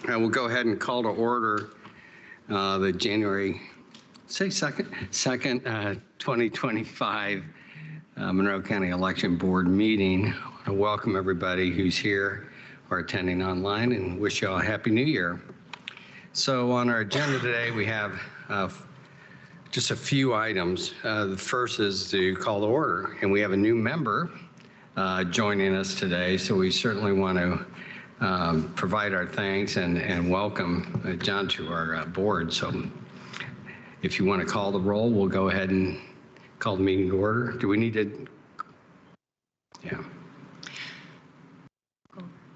We'll go ahead and call to order the January 2nd, 2025 Monroe County Election Board meeting. I want to welcome everybody who's here or attending online and wish you all a Happy New Year. So on our agenda today, we have just a few items. The first is to call to order, and we have a new member joining us today, so we certainly want to provide our thanks and welcome John to our board. So if you want to call the roll, we'll go ahead and call the meeting to order. Do we need to? Yeah.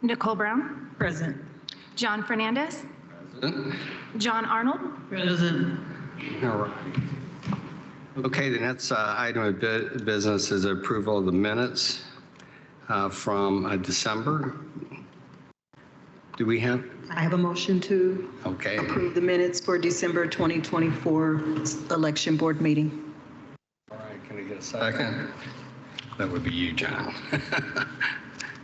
Nicole Brown. Present. John Fernandez. Present. John Arnold. Present. All right. Okay, the next item of business is approval of the minutes from December. Do we have? I have a motion to approve the minutes for December 2024 election board meeting. All right, can I get a second? That would be you, John.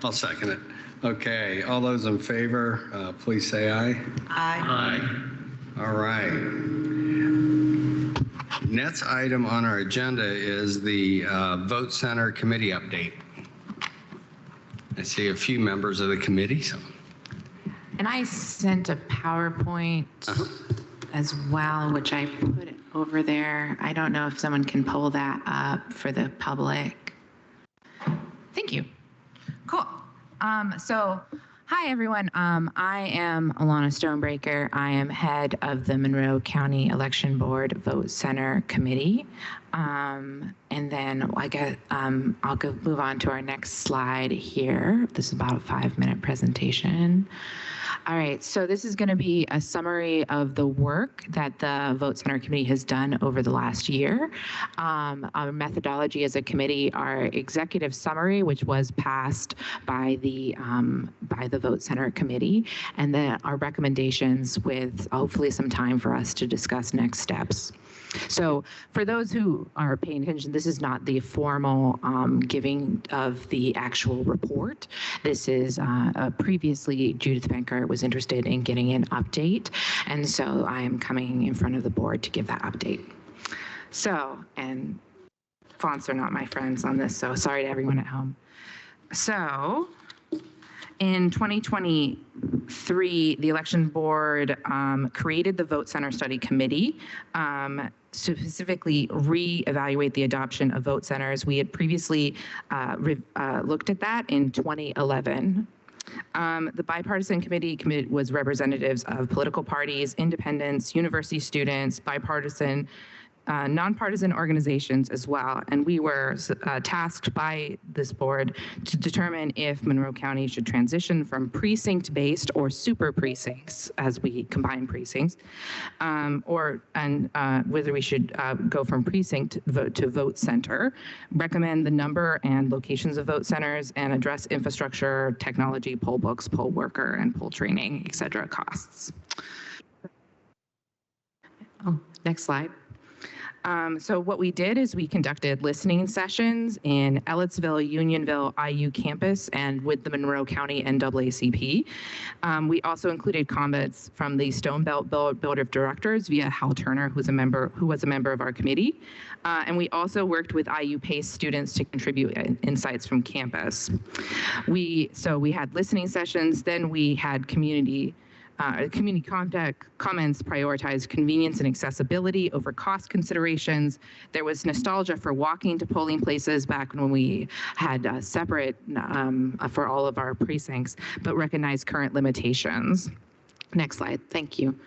I'll second it. Okay, all those in favor, please say aye. Aye. Aye. All right. Next item on our agenda is the Vote Center Committee update. I see a few members of the committee. So. And I sent a PowerPoint as well, which I put over there. I don't know if someone can pull that up for the public. Thank you. Cool. So, hi everyone. I am Alana Stonebreaker. I am head of the Monroe County Election Board Vote Center Committee. And then I guess I'll move on to our next slide here. This is about a 5-minute presentation. All right, so this is going to be a summary of the work that the Vote Center Committee has done over the last year. Our methodology as a committee, our executive summary, which was passed by the Vote Center Committee, and then our recommendations with hopefully some time for us to discuss next steps. So for those who are paying attention, this is not the formal giving of the actual report. This is previously Judith Benker was interested in getting an update, and so I am coming in front of the board to give that update. So, and fonts are not my friends on this, so sorry to everyone at home. So, in 2023, the election board created the Vote Center Study Committee to specifically re-evaluate the adoption of vote centers. We had previously looked at that in 2011. The bipartisan committee was representatives of political parties, independents, university students, bipartisan, nonpartisan organizations as well, and we were tasked by this board to determine if Monroe County should transition from precinct-based or super precincts as we combine precincts, whether we should go from precinct vote to vote center, recommend the number and locations of vote centers, and address infrastructure, technology, poll books, poll worker, and poll training, et cetera, costs. Oh, next slide. So what we did is we conducted listening sessions in Ellettsville, Unionville, IU campus, and with the Monroe County NAACP. We also included comments from the Stone Belt Board of Directors via Hal Turner, who was a member of our committee. And we also worked with IU PACE students to contribute insights from campus. So we had listening sessions, then we had community contact comments prioritized convenience and accessibility over cost considerations. There was nostalgia for walking to polling places back when we had separate for all of our precincts, but recognized current limitations. Next slide, thank you.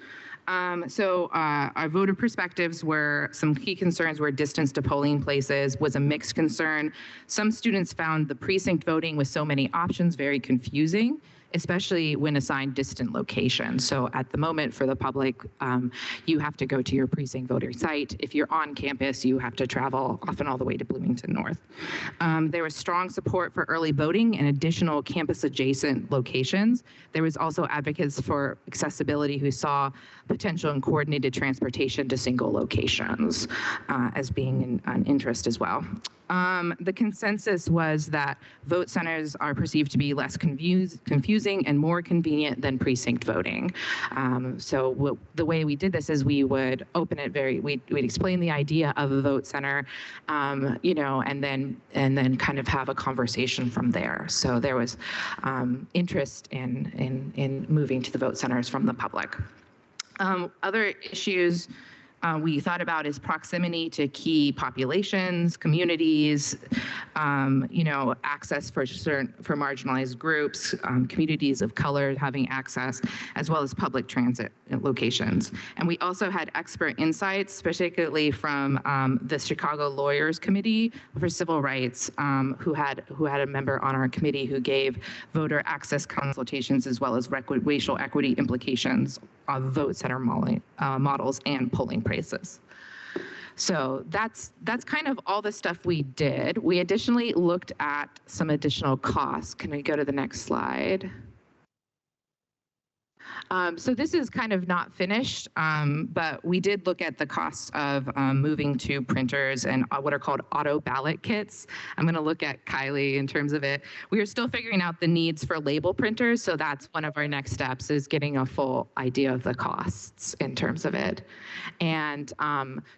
Our voter perspectives were, some key concerns were distance to polling places was a mixed concern. Some students found the precinct voting with so many options very confusing, especially when assigned distant locations. So at the moment for the public, you have to go to your precinct voter site. If you're on campus, you have to travel often all the way to Bloomington North. There was strong support for early voting and additional campus adjacent locations. There was also advocates for accessibility who saw potential and coordinated transportation to single locations as being an interest as well. The consensus was that vote centers are perceived to be less confusing and more convenient than precinct voting. So the way we did this is we would open it we'd explain the idea of a vote center, you know, and then kind of have a conversation from there. So there was interest in moving to the vote centers from the public. Other issues we thought about is proximity to key populations, communities, you know, access for marginalized groups, communities of color having access, as well as public transit locations. And we also had expert insights, particularly from the Chicago Lawyers Committee for Civil Rights, who had a member on our committee who gave voter access consultations as well as racial equity implications of vote center models and polling places. So that's kind of all the stuff we did. We additionally looked at some additional costs. Can we go to the next slide? So this is kind of not finished, but we did look at the cost of moving to printers and what are called auto ballot kits. I'm going to look at Kylie in terms of it. We are still figuring out the needs for label printers, so that's one of our next steps, is getting a full idea of the costs in terms of it. And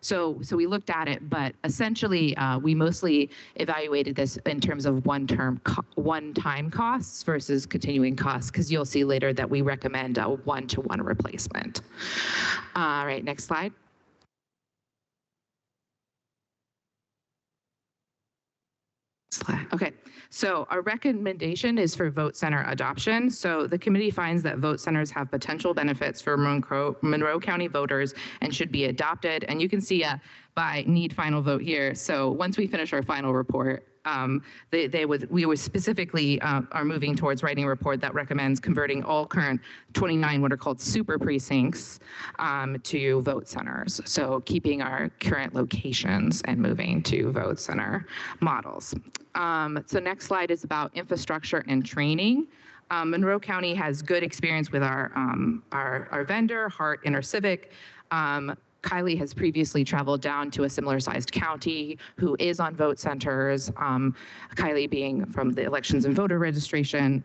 so we looked at it, but essentially we mostly evaluated this in terms of one-time costs versus continuing costs, because you'll see later that we recommend a one-to-one replacement. All right, next slide. Okay, so our recommendation is for vote center adoption. So the committee finds that vote centers have potential benefits for Monroe County voters and should be adopted. And you can see by need final vote here. So once we finish our final report, we would specifically are moving towards writing a report that recommends converting all current 29 what are called super precincts to vote centers. So keeping our current locations and moving to vote center models. So next slide is about infrastructure and training. Monroe County has good experience with our vendor, Hart InterCivic. Kylie has previously traveled down to a similar sized county who is on vote centers, Kylie being from the elections and voter registration.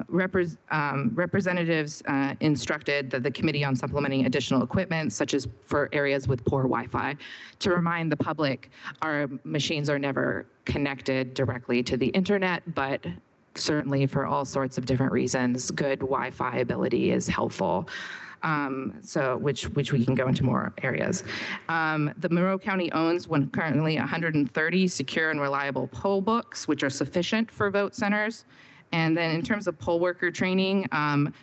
Representatives instructed the committee on supplementing additional equipment, such as for areas with poor Wi-Fi. To remind the public, our machines are never connected directly to the internet, but certainly for all sorts of different reasons, good Wi-Fi ability is helpful. So which we can go into more areas. The Monroe County owns currently 130 secure and reliable poll books, which are sufficient for vote centers. And then in terms of poll worker training,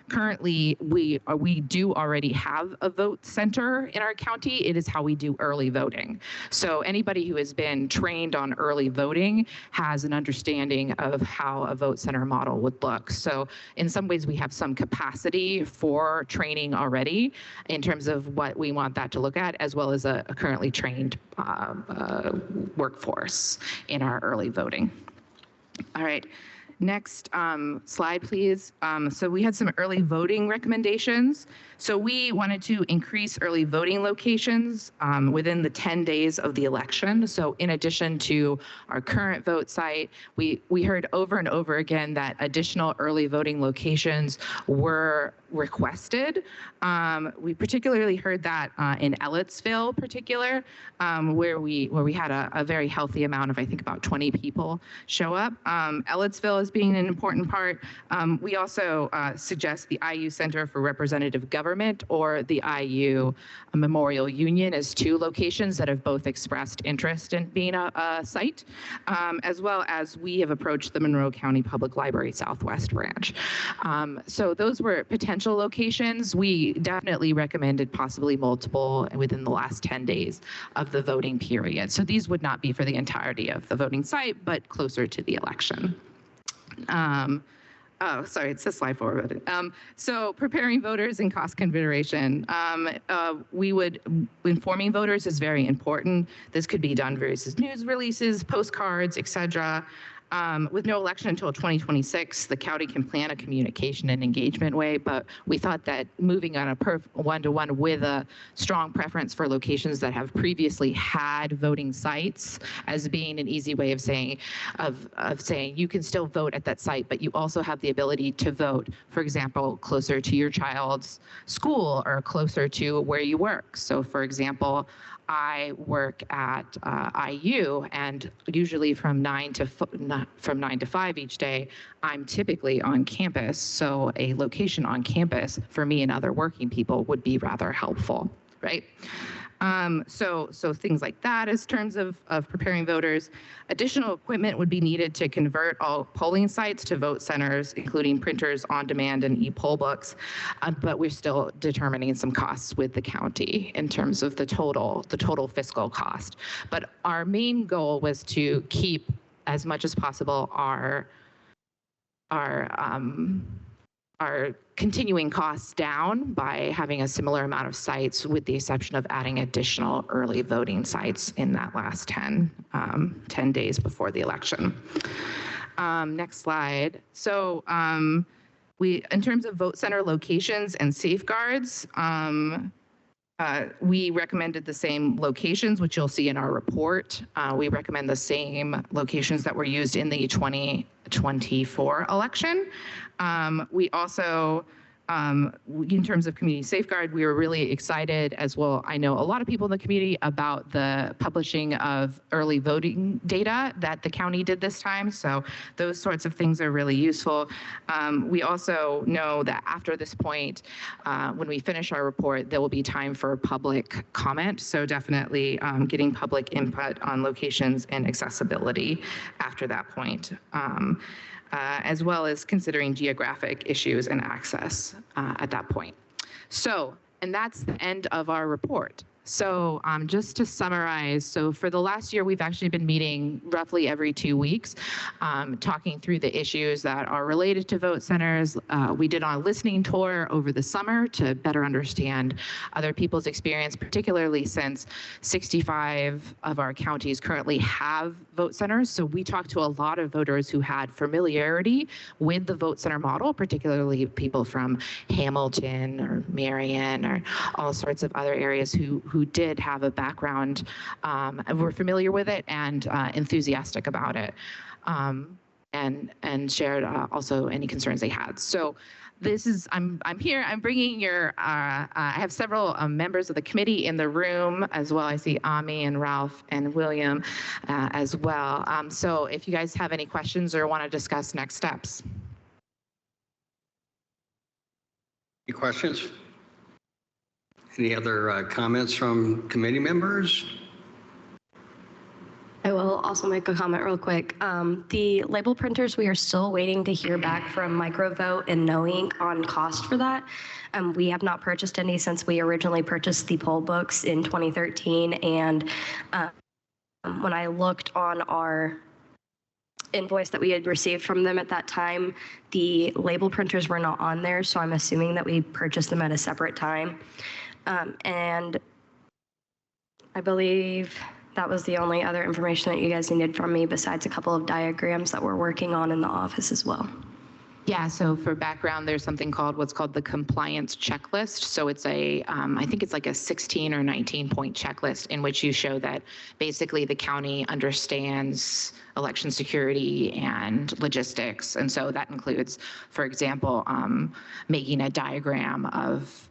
currently we do already have a vote center in our county. It is how we do early voting. So anybody who has been trained on early voting has an understanding of how a vote center model would look. So in some ways we have some capacity for training already in terms of what we want that to look at, as well as a currently trained workforce in our early voting. All right. Next slide, please. So we had some early voting recommendations. So we wanted to increase early voting locations within the 10 days of the election. So in addition to our current vote site, we heard over and over again that additional early voting locations were requested. We particularly heard that in Ellettsville, where we had a very healthy amount of, I think, about 20 people show up. Ellettsville is being an important part. We also suggest the IU Center for Representative Government or the IU Memorial Union as two locations that have both expressed interest in being a site, as well as we have approached the Monroe County Public Library Southwest branch. So those were potential locations. We definitely recommended possibly multiple within the last 10 days of the voting period. So these would not be for the entirety of the voting site, but closer to the election. Oh, sorry, it's a slide forward. So preparing voters and cost consideration. Informing voters is very important. This could be done versus news releases, postcards, etc. With no election until 2026, the county can plan a communication and engagement way, but we thought that moving on a one-to-one with a strong preference for locations that have previously had voting sites as being an easy way of saying you can still vote at that site, but you also have the ability to vote, for example, closer to your child's school or closer to where you work. So for example, I work at IU, and usually from 9 to 5 each day, I'm typically on campus. So a location on campus for me and other working people would be rather helpful, right? So things like that as terms of preparing voters. Additional equipment would be needed to convert all polling sites to vote centers, including printers, on demand, and e-poll books. But we're still determining some costs with the county in terms of the total fiscal cost. But our main goal was to keep as much as possible our continuing costs down by having a similar amount of sites, with the exception of adding additional early voting sites in that last 10 days before the election. Next slide. So in terms of vote center locations and safeguards, we recommended the same locations, which you'll see in our report. We recommend the same locations that were used in the 2024 election. We also, in terms of community safeguard, we were really excited as well. I know a lot of people in the community about the publishing of early voting data that the county did this time. So those sorts of things are really useful. We also know that after this point, when we finish our report, there will be time for public comment. So definitely getting public input on locations and accessibility after that point. As well as considering geographic issues and access at that point. So, and that's the end of our report. So just to summarize, so for the last year, we've actually been meeting roughly every 2 weeks, talking through the issues that are related to vote centers. We did a listening tour over the summer to better understand other people's experience, particularly since 65 of our counties currently have vote centers. So we talked to a lot of voters who had familiarity with the vote center model, particularly people from Hamilton or Marion or all sorts of other areas who did have a background, were familiar with it and enthusiastic about it, and shared also any concerns they had. So this is, I'm here, I'm bringing your, I have several members of the committee in the room as well. I see Ami and Ralph and William as well. So if you guys have any questions or want to discuss next steps. Any questions? Any other comments from committee members? I will also make a comment real quick. The label printers, we are still waiting to hear back from Microvote and Knowing on cost for that. We have not purchased any since we originally purchased the poll books in 2013. And when I looked on our invoice that we had received from them at that time, the label printers were not on there. So I'm assuming that we purchased them at a separate time. And I believe that was the only other information that you guys needed from me, besides a couple of diagrams that we're working on in the office as well. Yeah, so for background, there's something called what's called the compliance checklist. So it's a, I think it's like a 16 or 19 point checklist in which you show that basically the county understands election security and logistics. And so that includes, for example, making a diagram of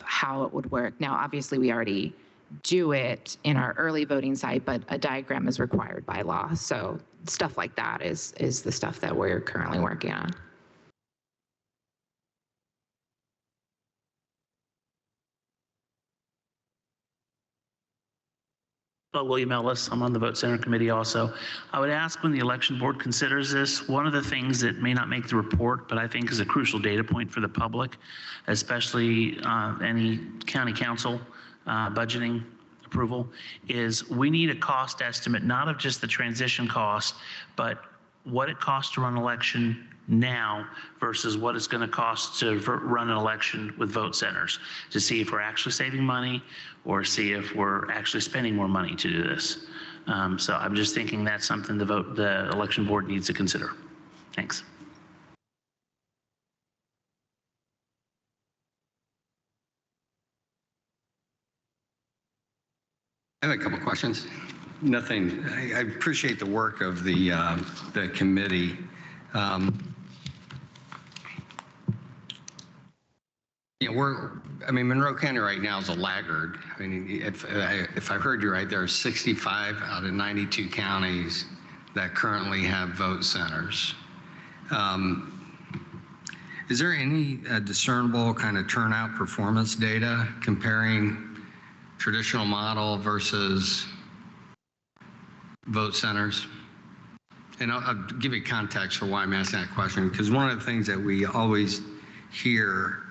how it would work. Now, obviously, we already do it in our early voting site, but a diagram is required by law. So stuff like that is the stuff that we're currently working on. William Ellis, I'm on the Vote Center Committee also. I would ask, when the election board considers this, one of the things that may not make the report, but I think is a crucial data point for the public, especially any county council budgeting approval, is we need a cost estimate, not of just the transition cost, but what it costs to run an election now versus what it's going to cost to run an election with vote centers, to see if we're actually saving money or see if we're actually spending more money to do this. So I'm just thinking that's something the election board needs to consider. Thanks. I have a couple questions. Nothing. I appreciate the work of the committee. Monroe County right now is a laggard. I mean, if I heard you right, there are 65 out of 92 counties that currently have vote centers. Is there any discernible kind of turnout performance data comparing traditional model versus vote centers? And I'll give you context for why I'm asking that question, because one of the things that we always hear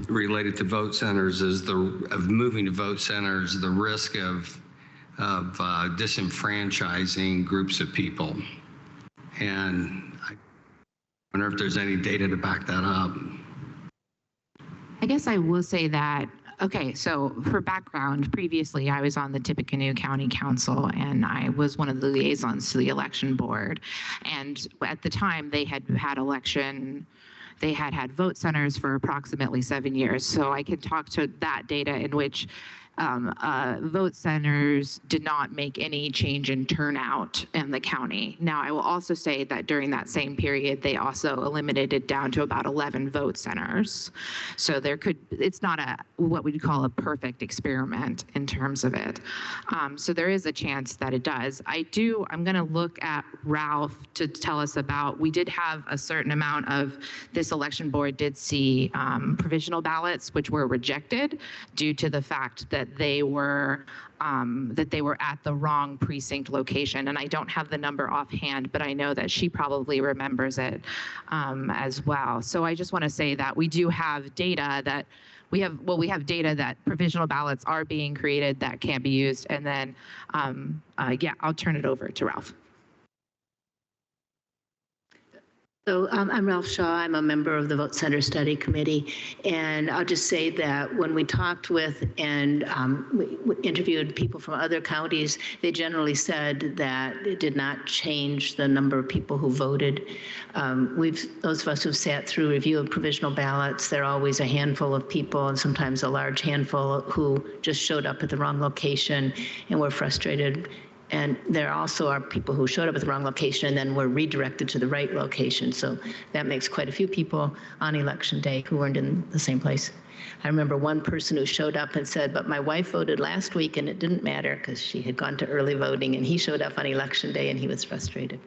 related to vote centers is of moving to vote centers, the risk of disenfranchising groups of people. And I wonder if there's any data to back that up. I guess I will say that, okay, so for background, previously I was on the Tippecanoe County Council and I was one of the liaisons to the election board. And at the time they had vote centers for approximately 7 years. So I can talk to that data in which vote centers did not make any change in turnout in the county. Now, I will also say that during that same period, they also eliminated it down to about 11 vote centers. So it's not what we'd call a perfect experiment in terms of it. So there is a chance that it does. I'm going to look at Ralph to tell us about, we did have a certain amount of, this election board did see provisional ballots, which were rejected due to the fact that they were at the wrong precinct location. And I don't have the number offhand, but I know that she probably remembers it as well. So I just want to say that we do have data that we have data that provisional ballots are being created that can't be used. And then, I'll turn it over to Ralph. So I'm Ralph Shaw. I'm a member of the Vote Center Study Committee. And I'll just say that when we talked with and we interviewed people from other counties, they generally said that it did not change the number of people who voted. Those of us who've sat through review of provisional ballots, there are always a handful of people and sometimes a large handful who just showed up at the wrong location and were frustrated. And there also are people who showed up at the wrong location and then were redirected to the right location. So that makes quite a few people on election day who weren't in the same place. I remember one person who showed up and said, but my wife voted last week and it didn't matter because she had gone to early voting, and he showed up on election day and he was frustrated.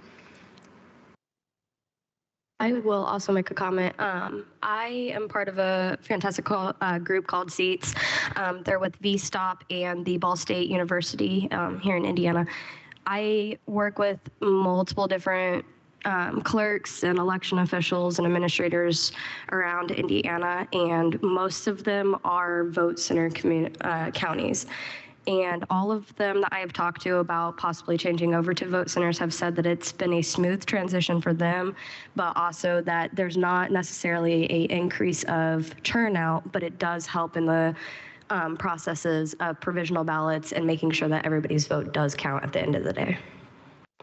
I will also make a comment. I am part of a fantastic group called Seats. They're with VSTOP and the Ball State University here in Indiana. I work with multiple different clerks and election officials and administrators around Indiana, and most of them are vote center counties. And all of them that I have talked to about possibly changing over to vote centers have said that it's been a smooth transition for them, but also that there's not necessarily an increase of turnout, but it does help in the processes of provisional ballots and making sure that everybody's vote does count at the end of the day.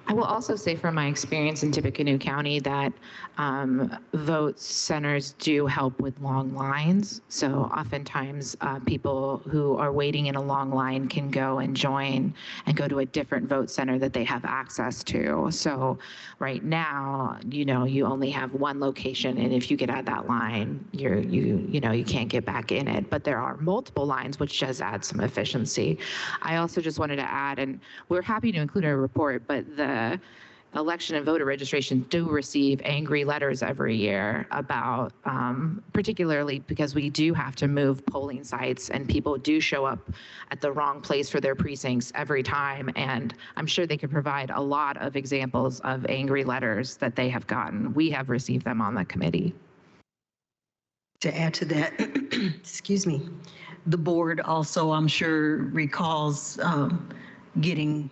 I will also say from my experience in Tippecanoe County that vote centers do help with long lines. So oftentimes people who are waiting in a long line can go and join and go to a different vote center that they have access to. So right now, you only have one location, and if you get out of that line, you can't get back in it. But there are multiple lines, which does add some efficiency. I also just wanted to add, and we're happy to include a report, but the election and voter registration do receive angry letters every year about, particularly because we do have to move polling sites and people do show up at the wrong place for their precincts every time. And I'm sure they could provide a lot of examples of angry letters that they have gotten. We have received them on the committee. To add to that, excuse me, the board also, I'm sure, recalls getting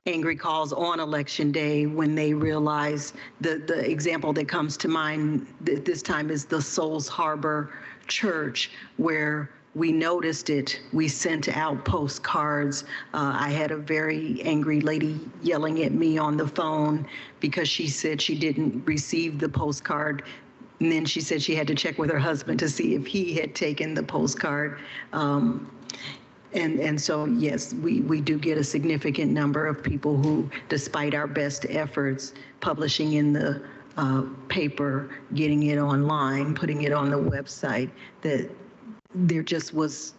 angry calls on election day when they realize the example that comes to mind this time is the Souls Harbor Church, where we noticed it. We sent out postcards. I had a very angry lady yelling at me on the phone because she said she didn't receive the postcard. And then she said she had to check with her husband to see if he had taken the postcard. And so, yes, we do get a significant number of people who, despite our best efforts, publishing in the paper, getting it online, putting it on the website, that there just was,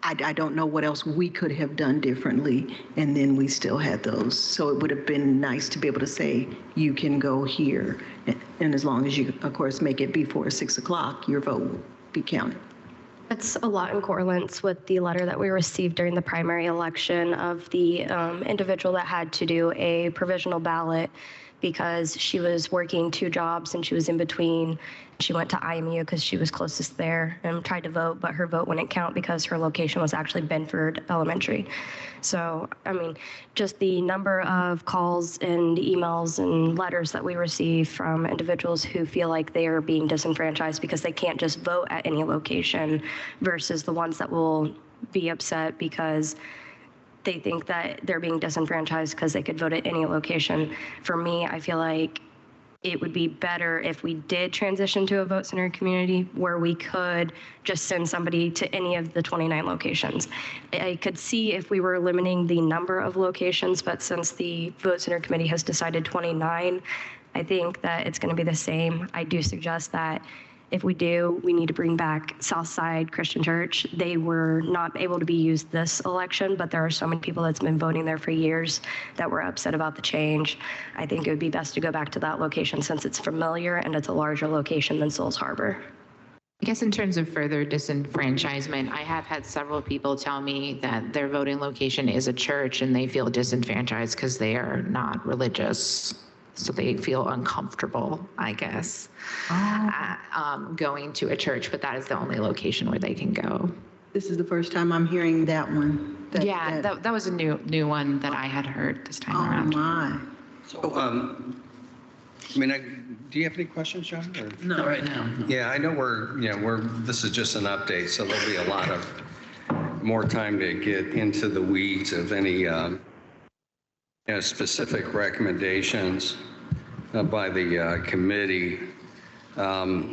I don't know what else we could have done differently, and then we still had those. So it would have been nice to be able to say, you can go here, and as long as you, of course, make it before 6 o'clock, your vote will be counted. It's a lot in correlance with the letter that we received during the primary election of the individual that had to do a provisional ballot because she was working 2 jobs and she was in between. She went to IMU because she was closest there and tried to vote, but her vote wouldn't count because her location was actually Benford Elementary. So, I mean, just the number of calls and emails and letters that we receive from individuals who feel like they are being disenfranchised because they can't just vote at any location versus the ones that will be upset because they think that they're being disenfranchised because they could vote at any location. For me, I feel like it would be better if we did transition to a vote center community where we could just send somebody to any of the 29 locations. I could see if we were limiting the number of locations, but since the vote center committee has decided 29, I think that it's going to be the same. I do suggest that if we do, we need to bring back Southside Christian Church. They were not able to be used this election, but there are so many people that's been voting there for years that were upset about the change. I think it would be best to go back to that location since it's familiar and it's a larger location than Souls Harbor. I guess in terms of further disenfranchisement, I have had several people tell me that their voting location is a church and they feel disenfranchised because they are not religious. So they feel uncomfortable, I guess, going to a church, but that is the only location where they can go. This is the first time I'm hearing that one. That was a new one that I had heard this time around. Oh, my. So, I mean, do you have any questions, John? Or? Not right now. Yeah, I know this is just an update, so there'll be a lot of more time to get into the weeds of any specific recommendations by the committee. I've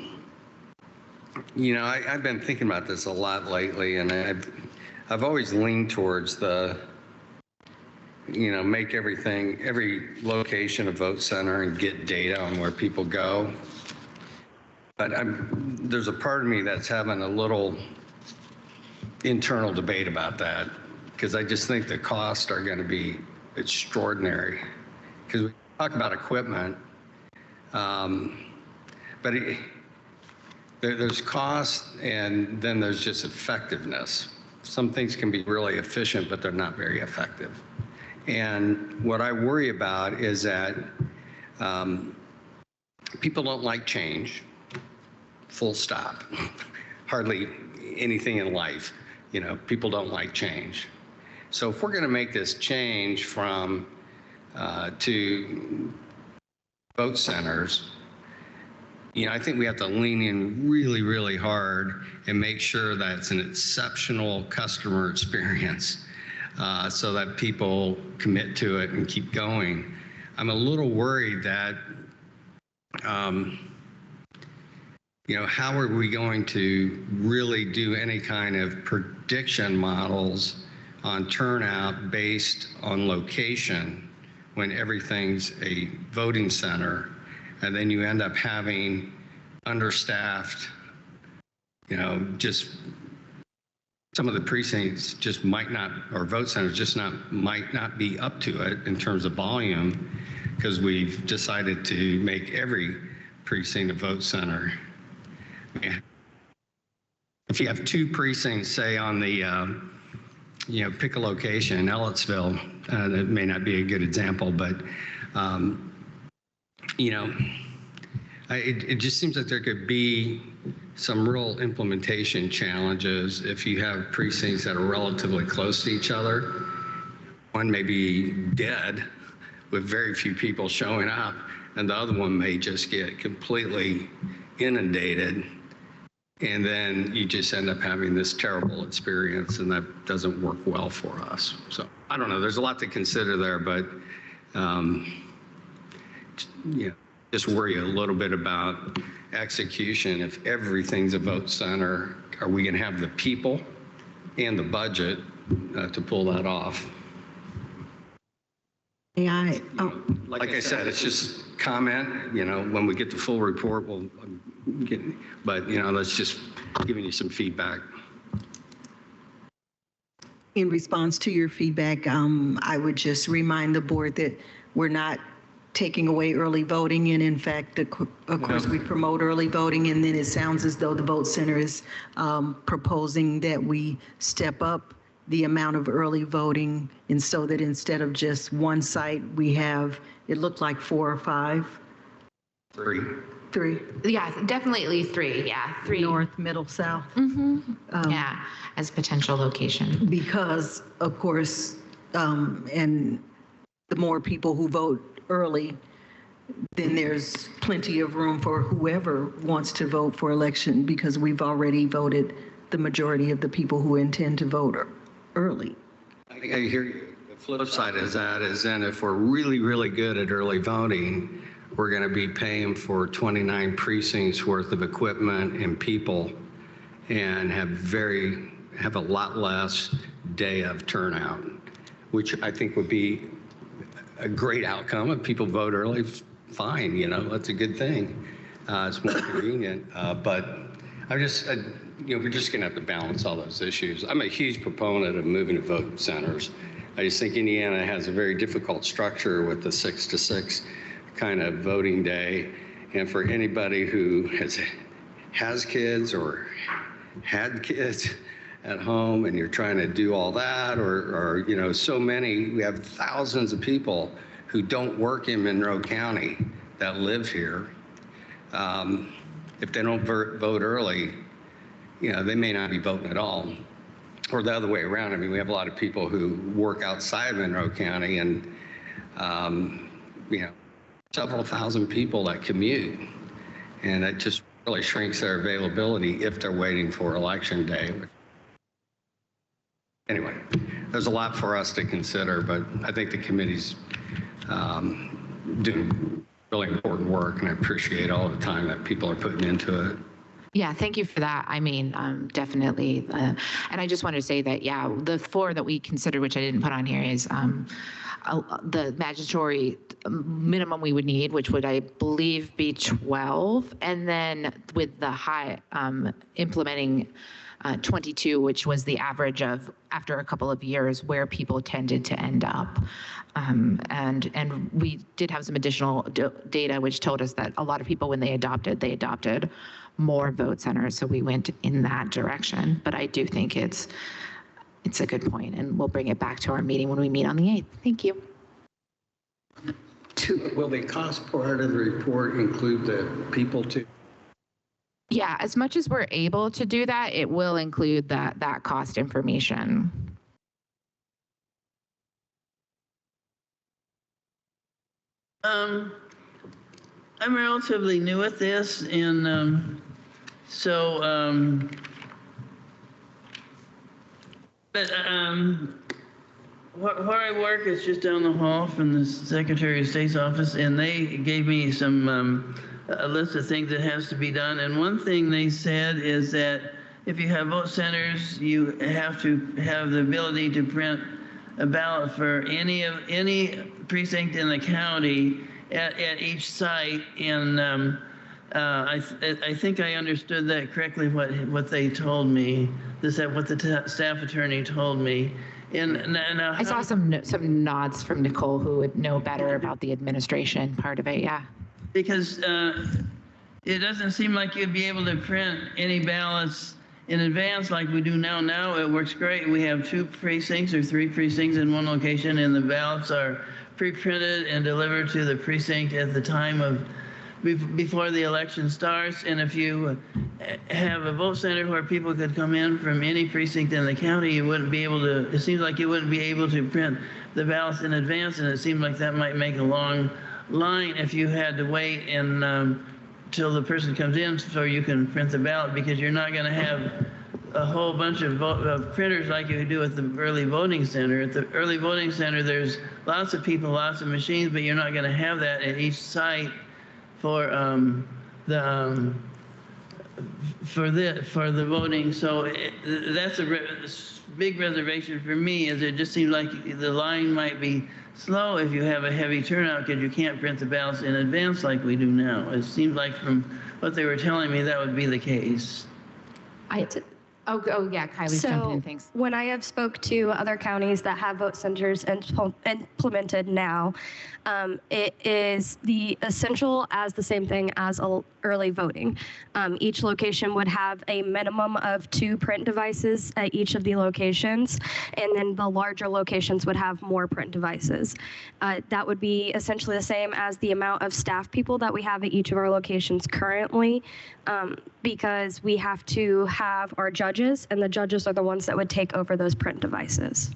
been thinking about this a lot lately, and I've always leaned towards the, make every location a vote center and get data on where people go. But there's a part of me that's having a little internal debate about that, because I just think the costs are going to be extraordinary. Because we talk about equipment, but there's cost and then there's just effectiveness. Some things can be really efficient, but they're not very effective. And what I worry about is that people don't like change, full stop. Hardly anything in life, people don't like change. So if we're going to make this change from to vote centers, I think we have to lean in really, really hard and make sure that it's an exceptional customer experience so that people commit to it and keep going. I'm a little worried that, how are we going to really do any kind of prediction models on turnout based on location when everything's a voting center, and then you end up having understaffed, just some of the precincts just might not, or vote centers might not be up to it in terms of volume, because we've decided to make every precinct a vote center. If you have 2 precincts, say on the pick a location in Ellettsville, that may not be a good example, but, it just seems like there could be some real implementation challenges if you have precincts that are relatively close to each other. One may be dead with very few people showing up, and the other one may just get completely inundated. And then you just end up having this terrible experience, and that doesn't work well for us. So I don't know. There's a lot to consider there, but just worry a little bit about execution. If everything's a vote center, are we going to have the people and the budget to pull that off? May Like I said, it's just comment. When we get the full report, we'll get. But that's just giving you some feedback. In response to your feedback, I would just remind the board that we're not taking away early voting, and in fact, of course, we promote early voting, and then it sounds as though the vote center is proposing that we step up the amount of early voting, and so that instead of just one site, we have, it looked like 4 or 5. 3. 3. Yeah, definitely at least 3. Yeah, 3. North, middle, south. Yeah, as potential location. Because, of course, and the more people who vote early, then there's plenty of room for whoever wants to vote for election, because we've already voted the majority of the people who intend to vote early. I hear you. The flip side of that is then if we're really, really good at early voting, we're going to be paying for 29 precincts worth of equipment and people, and have a lot less day of turnout, which I think would be a great outcome. If people vote early, fine, that's a good thing. It's more convenient, but we're just going to have to balance all those issues. I'm a huge proponent of moving to vote centers. I just think Indiana has a very difficult structure with the 6 to 6 kind of voting day. And for anybody who has kids or had kids at home, and you're trying to do all that, or so many, we have thousands of people who don't work in Monroe County that live here. If they don't vote early, they may not be voting at all. Or the other way around. I mean, we have a lot of people who work outside Monroe County, and several thousand people that commute, and it just really shrinks their availability if they're waiting for election day. Anyway, there's a lot for us to consider, but I think the committee's doing really important work, and I appreciate all the time that people are putting into it. Yeah, thank you for that. I mean, definitely. And I just wanted to say that, yeah, the 4 that we considered, which I didn't put on here, is the mandatory minimum we would need, which would, I believe, be 12. And then with the high implementing 22, which was the average of after a couple of years where people tended to end up. And we did have some additional data which told us that a lot of people, when they adopted more vote centers. So we went in that direction. But I do think it's a good point, and we'll bring it back to our meeting when we meet on the 8th. Thank you. Will the cost part of the report include the people too? Yeah, as much as we're able to do that, it will include that cost information. I'm relatively new at this, and where I work is just down the hall from the Secretary of State's office, and they gave me some a list of things that has to be done. And one thing they said is that if you have vote centers, you have to have the ability to print a ballot for any precinct in the county at each site. And I think I understood that correctly. What they told me, what the staff attorney told me. And I saw some nods from Nicole, who would know better about the administration part of it. Yeah. Because it doesn't seem like you'd be able to print any ballots in advance like we do now. Now it works great. We have 2 precincts or 3 precincts in one location, and the ballots are pre-printed and delivered to the precinct at the time of before the election starts. And if you have a vote center where people could come in from any precinct in the county, you wouldn't be able to, it seems like you wouldn't be able to print the ballots in advance, and it seems like that might make a long line if you had to wait and till the person comes in so you can print the ballot, because you're not going to have a whole bunch of printers like you do at the early voting center. At the early voting center, there's lots of people, lots of machines, but you're not going to have that at each site for the voting. So that's a big reservation for me, is it just seems like the line might be slow if you have a heavy turnout, because you can't print the ballots in advance like we do now. It seems like from what they were telling me that would be the case. Oh yeah, Kylie's jumping in, thanks. When I have spoke to other counties that have vote centers implemented now, it is the essential as the same thing as early voting. Each location would have a minimum of 2 print devices at each of the locations, and then the larger locations would have more print devices. That would be essentially the same as the amount of staff people that we have at each of our locations currently, because we have to have our judges, and the judges are the ones that would take over those print devices.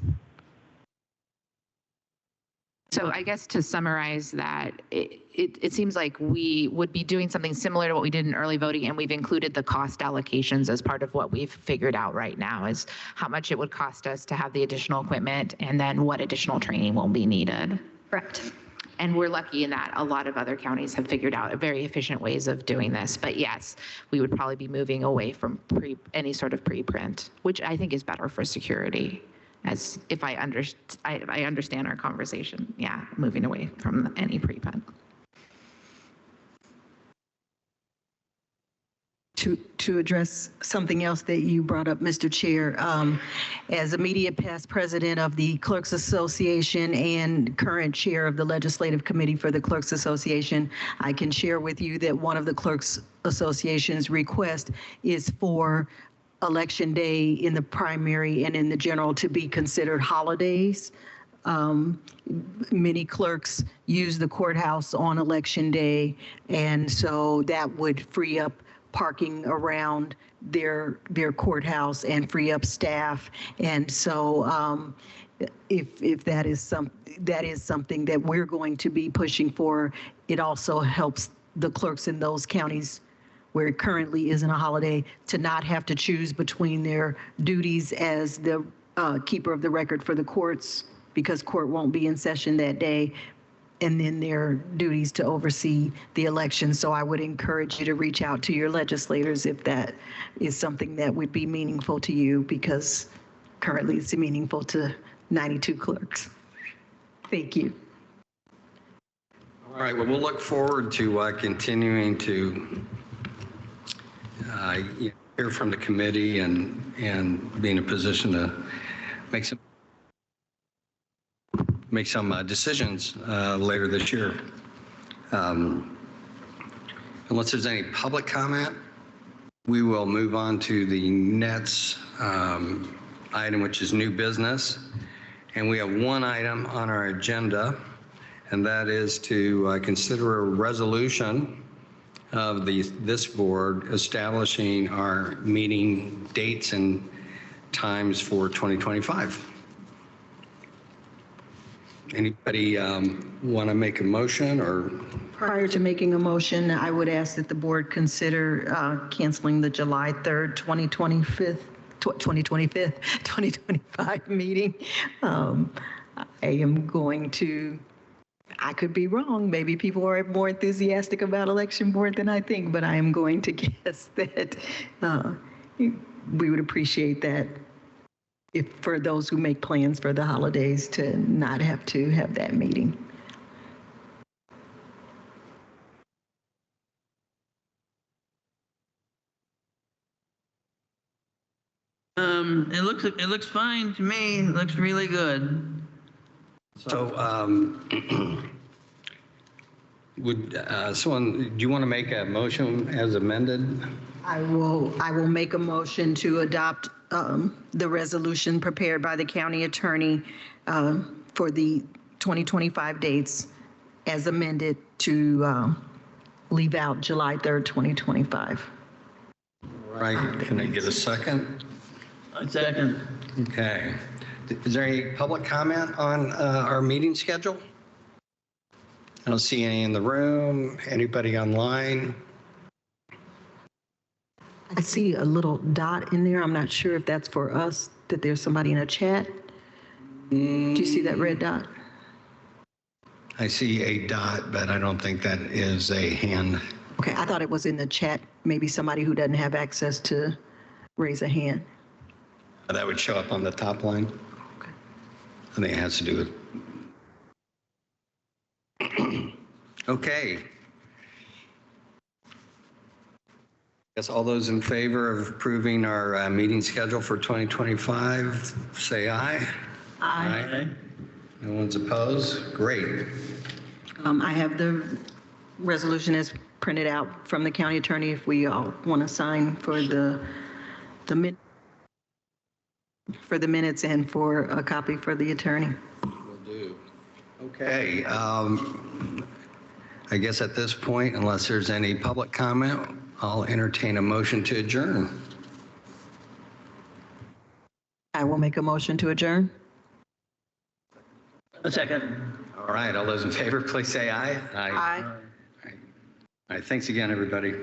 So I guess to summarize that, it seems like we would be doing something similar to what we did in early voting, and we've included the cost allocations as part of what we've figured out right now, is how much it would cost us to have the additional equipment, and then what additional training will be needed. Correct. And we're lucky in that a lot of other counties have figured out very efficient ways of doing this. But yes, we would probably be moving away from any sort of preprint, which I think is better for security. As if I understand our conversation, yeah, moving away from any preprint. To address something else that you brought up, Mr. Chair, as immediate past president of the Clerks Association and current chair of the Legislative Committee for the Clerks Association, I can share with you that one of the Clerks Association's requests is for Election Day in the primary and in the general to be considered holidays. Many clerks use the courthouse on Election Day, and so that would free up parking around their courthouse and free up staff. And so if that is something that we're going to be pushing for, it also helps the clerks in those counties where it currently isn't a holiday to not have to choose between their duties as the keeper of the record for the courts, because court won't be in session that day, and then their duties to oversee the election. So I would encourage you to reach out to your legislators if that is something that would be meaningful to you, because currently it's meaningful to 92 clerks. Thank you. All right, well, we'll look forward to continuing to hear from the committee and be in a position to make some decisions later this year. Unless there's any public comment, we will move on to the next item, which is new business. And we have one item on our agenda, and that is to consider a resolution of this board establishing our meeting dates and times for 2025. Anybody want to make a motion? Or prior to making a motion, I would ask that the board consider canceling the July 3rd, 2025 meeting. I could be wrong. Maybe people are more enthusiastic about election board than I think, but I am going to guess that we would appreciate that, if for those who make plans for the holidays, to not have to have that meeting. It looks fine to me. It looks really good. so do you want to make a motion as amended? I will make a motion to adopt the resolution prepared by the county attorney for the 2025 dates as amended to leave out July 3rd, 2025. All right, can I get a second? A second. Okay. Is there any public comment on our meeting schedule? I don't see any in the room. Anybody online? I see a little dot in there. I'm not sure if that's for us, that there's somebody in a chat. Do you see that red dot? I see a dot, but I don't think that is a hand. Okay, I thought it was in the chat. Maybe somebody who doesn't have access to raise a hand. That would show up on the top line. Okay. I think it has to do with. Okay. Guess all those in favor of approving our meeting schedule for 2025, say aye. Aye. No one's opposed? Great. I have the resolution as printed out from the county attorney if we all want to sign for the minutes and for a copy for the attorney. Will do. Okay. I guess at this point, unless there's any public comment, I'll entertain a motion to adjourn. I will make a motion to adjourn. A second. All right. All those in favor, please say aye. Aye. All right. Thanks again, everybody.